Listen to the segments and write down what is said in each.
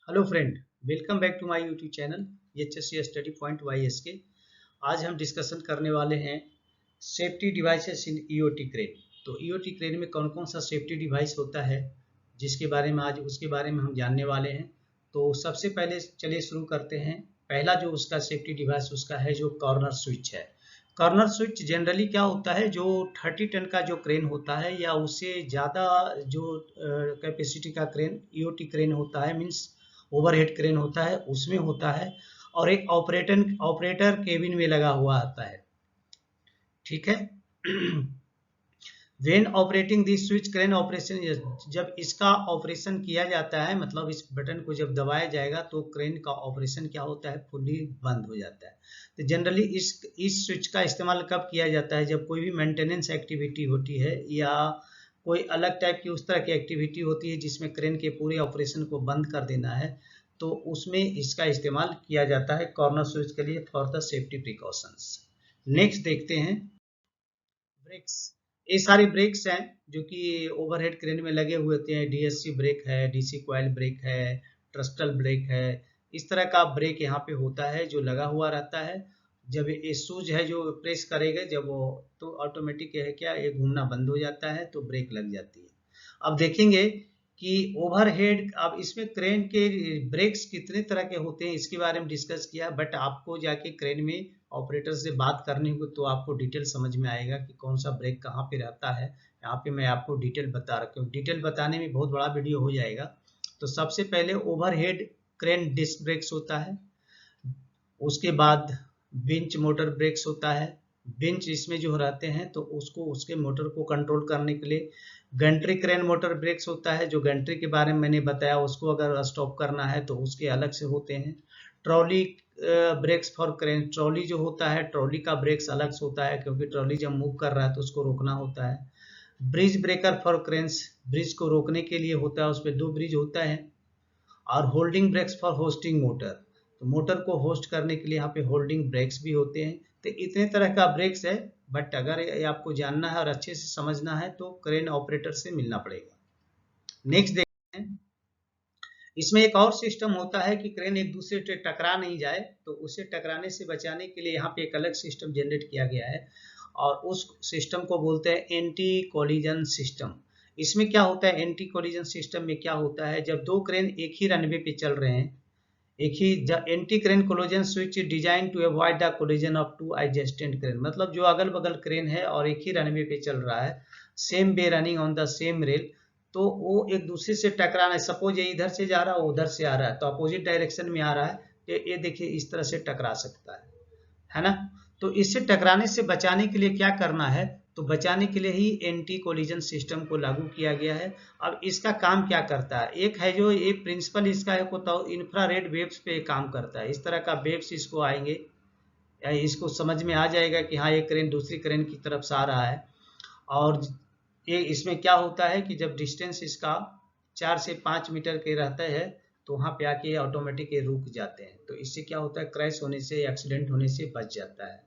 Hello friend, welcome back to my YouTube channel HSC study point YSK। आज हम discussion करने वाले हैं safety devices in EOT crane. तो ईओटी क्रेन में कौन कौन सा सेफ्टी डिवाइस होता है जिसके बारे में आज उसके बारे में हम जानने वाले हैं। तो सबसे पहले चलिए शुरू करते हैं। पहला जो उसका सेफ्टी डिवाइस उसका है जो कॉर्नर स्विच है। कॉर्नर स्विच जनरली क्या होता है, जो 30 टन का जो क्रेन होता है या उससे ज़्यादा जो कैपेसिटी का क्रेन ईओटी क्रेन होता है, मीन्स ओवरहेड क्रेन होता है, उसमें होता है। और एक ऑपरेटर केबिन में लगा हुआ आता है। ठीक है। When operating this switch crane operation, जब इसका ऑपरेशन किया जाता है, मतलब इस बटन को जब दबाया जाएगा तो क्रेन का ऑपरेशन क्या होता है, फुल्ली बंद हो जाता है। तो जनरली इस स्विच का इस्तेमाल कब किया जाता है, जब कोई भी मेंटेनेंस एक्टिविटी होती है या कोई अलग टाइप की उस तरह की एक्टिविटी होती है जिसमें क्रेन के पूरे ऑपरेशन को बंद कर देना है, तो उसमें इसका इस्तेमाल किया जाता है कॉर्नर स्विच के लिए for the safety precautions. Next देखते हैं ब्रेक्स। ये सारे ब्रेक्स हैं जो कि ओवरहेड क्रेन में लगे हुए होते हैं। डीएससी ब्रेक है, डीसी कॉइल ब्रेक है, ट्रस्टल ब्रेक है। इस तरह का ब्रेक यहाँ पे होता है जो लगा हुआ रहता है। जब ये शूज है जो प्रेस करेगा जब वो, तो ऑटोमेटिक है क्या, ये घूमना बंद हो जाता है तो ब्रेक लग जाती है। अब देखेंगे कि ओवरहेड, अब इसमें क्रेन के ब्रेक्स कितने तरह के होते हैं इसके बारे में डिस्कस किया, बट आपको जाके क्रेन में ऑपरेटर से बात करनी होगी तो आपको डिटेल समझ में आएगा कि कौन सा ब्रेक कहाँ पे रहता है। यहाँ पे मैं आपको डिटेल बता रखा हूँ, डिटेल बताने में बहुत बड़ा वीडियो हो जाएगा। तो सबसे पहले ओवरहेड क्रेन डिस्क ब्रेक्स होता है, उसके बाद बेंच मोटर ब्रेक्स होता है। बेंच इसमें जो रहते हैं तो उसको उसके मोटर को कंट्रोल करने के लिए गंट्री क्रेन मोटर ब्रेक्स होता है, जो गंट्री के बारे में मैंने बताया, उसको अगर स्टॉप करना है तो उसके अलग से होते हैं। Trolley brakes for crane, trolley जो होता है ट्रॉली का ब्रेक्स अलग से होता है क्योंकि ट्रॉली जब मूव कर रहा है तो उसको रोकना होता है। Bridge breaker for cranes, bridge को रोकने के लिए होता है, उस पर 2 ब्रिज होता है। और holding brakes for hoisting motor, तो मोटर को होस्ट करने के लिए यहाँ पे होल्डिंग ब्रेक्स भी होते हैं। तो इतने तरह का ब्रेक्स है, बट अगर ये आपको जानना है और अच्छे से समझना है तो क्रेन ऑपरेटर से मिलना पड़ेगा। नेक्स्ट देखते हैं, इसमें एक और सिस्टम होता है कि क्रेन एक दूसरे से टकरा नहीं जाए, तो उसे टकराने से बचाने के लिए यहाँ पे एक अलग सिस्टम जनरेट किया गया है और उस सिस्टम को बोलते हैं एंटी कोलिजन सिस्टम। इसमें क्या होता है, एंटी कोलिजन सिस्टम में क्या होता है, जब 2 क्रेन एक ही रनवे पे चल रहे हैं, एक ही anti crane collision switch design to avoid the collision of 2 adjacent crane, मतलब जो अगल बगल क्रेन है और एक ही रनवे पे चल रहा है, same way running on the same rail, तो वो एक दूसरे से टकराना है। सपोज ये इधर से जा रहा है, वो उधर से आ रहा है, तो अपोजिट डायरेक्शन में आ रहा है, ये देखिए इस तरह से टकरा सकता है ना। तो इससे टकराने से बचाने के लिए क्या करना है, तो बचाने के लिए ही एंटी कोलिजन सिस्टम को लागू किया गया है। अब इसका काम क्या करता है, एक है जो ये प्रिंसिपल इसका है को तो इंफ्रारेड वेव्स पे काम करता है। इस तरह का वेव्स इसको आएंगे, या इसको समझ में आ जाएगा कि हाँ ये क्रेन दूसरी क्रेन की तरफ से आ रहा है। और ये इसमें क्या होता है कि जब डिस्टेंस इसका 4 से 5 मीटर के रहता है तो वहाँ पे आके ऑटोमेटिक ये रुक जाते हैं, तो इससे क्या होता है, क्रैश होने से, एक्सीडेंट होने से बच जाता है।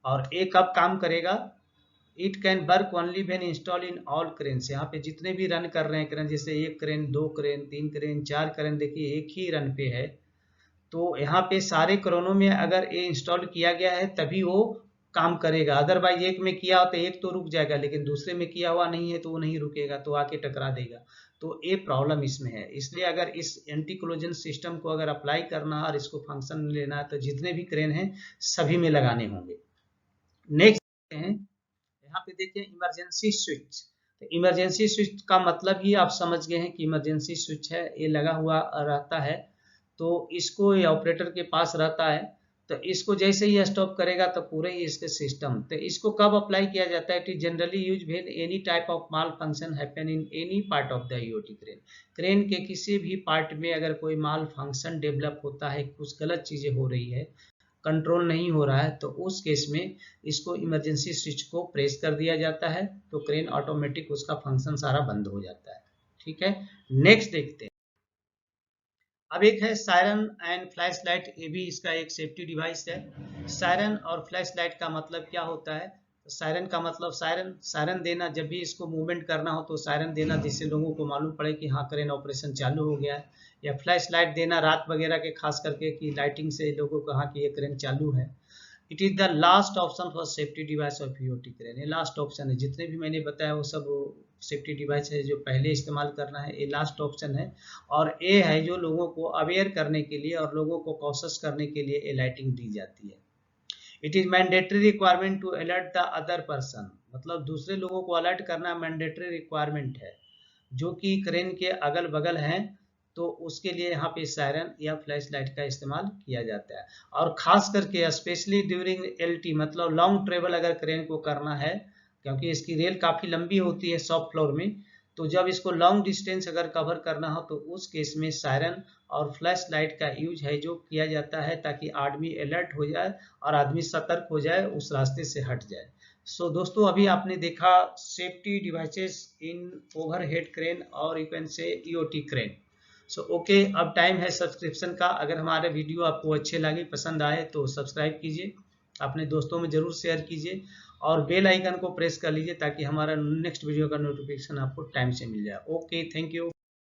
और एक अब काम करेगा, it can work only when install in all cranes. यहाँ पे जितने भी रन कर रहे हैं क्रेन, जैसे 1 क्रेन, 2 क्रेन, 3 क्रेन, 4 क्रेन, देखिए एक ही रन पे है, तो यहाँ पे सारे क्रेनों में अगर ये इंस्टॉल किया गया है तभी वो काम करेगा। अदरवाइज एक में किया हो तो एक तो रुक जाएगा, लेकिन दूसरे में किया हुआ नहीं है तो वो नहीं रुकेगा, तो आके टकरा देगा। तो ये प्रॉब्लम इसमें है। इसलिए अगर इस एंटी कोलिजन सिस्टम को अगर अप्लाई करना है और इसको फंक्शन में लेना है तो जितने भी क्रेन हैं सभी में लगाने होंगे। नेक्स्ट देखते हैं, यहाँ पे देखिए इमरजेंसी स्विच। तो इमरजेंसी स्विच का मतलब ही आप समझ गए हैं कि इमरजेंसी स्विच है, ये लगा हुआ रहता है, तो इसको ये ऑपरेटर के पास रहता है। तो इसको जैसे ही स्टॉप करेगा तो पूरे ही इसके सिस्टम, तो इसको कब अप्लाई किया जाता है, it is generally use when any type of mall function happen in any part of the EOT crane. Crane के किसी भी पार्ट में अगर कोई माल फंक्शन डेवलप होता है, कुछ गलत चीजें हो रही है, कंट्रोल नहीं हो रहा है, तो उस केस में इसको इमरजेंसी स्विच को प्रेस कर दिया जाता है, तो क्रेन ऑटोमेटिक उसका फंक्शन सारा बंद हो जाता है। ठीक है। नेक्स्ट देखते हैं, अब एक है सायरन एंड फ्लैश लाइट, ये भी इसका एक सेफ्टी डिवाइस है। सायरन और फ्लैश लाइट का मतलब क्या होता है, सायरन का मतलब सायरन देना, जब भी इसको मूवमेंट करना हो तो सायरन देना, जिससे लोगों को मालूम पड़े कि हाँ क्रेन ऑपरेशन चालू हो गया है। या फ्लैश लाइट देना रात वगैरह के, खास करके कि लाइटिंग से लोगों को हाँ कि ये क्रेन चालू है। It is the last option for safety device of EOT crane. ये लास्ट ऑप्शन है, जितने भी मैंने बताया वो सब सेफ्टी डिवाइस है जो पहले इस्तेमाल करना है, ये लास्ट ऑप्शन है। और ये है जो लोगों को अवेयर करने के लिए और लोगों को कॉशस करने के लिए ये लाइटिंग दी जाती है। It is mandatory requirement to alert the other person, मतलब दूसरे लोगों को अलर्ट करना मैंडेटरी रिक्वायरमेंट है जो कि क्रेन के अगल बगल हैं, तो उसके लिए यहाँ पे सायरन या फ्लैश लाइट का इस्तेमाल किया जाता है। और खास करके स्पेशली ड्यूरिंग एलटी, मतलब लॉन्ग ट्रेवल अगर क्रेन को करना है, क्योंकि इसकी रेल काफ़ी लंबी होती है शॉप फ्लोर में, तो जब इसको लॉन्ग डिस्टेंस अगर कवर करना हो तो उस केस में सायरन और फ्लैश लाइट का यूज है जो किया जाता है, ताकि आदमी अलर्ट हो जाए और आदमी सतर्क हो जाए, उस रास्ते से हट जाए। सो दोस्तों, अभी आपने देखा safety devices in overhead crane और you can say EOT crane. So okay, अब टाइम है सब्सक्रिप्शन का। अगर हमारे वीडियो आपको अच्छे लगे, पसंद आए तो सब्सक्राइब कीजिए, अपने दोस्तों में जरूर शेयर कीजिए और बेल आइकन को प्रेस कर लीजिए ताकि हमारा नेक्स्ट वीडियो का नोटिफिकेशन आपको टाइम से मिल जाए। Okay, thank you.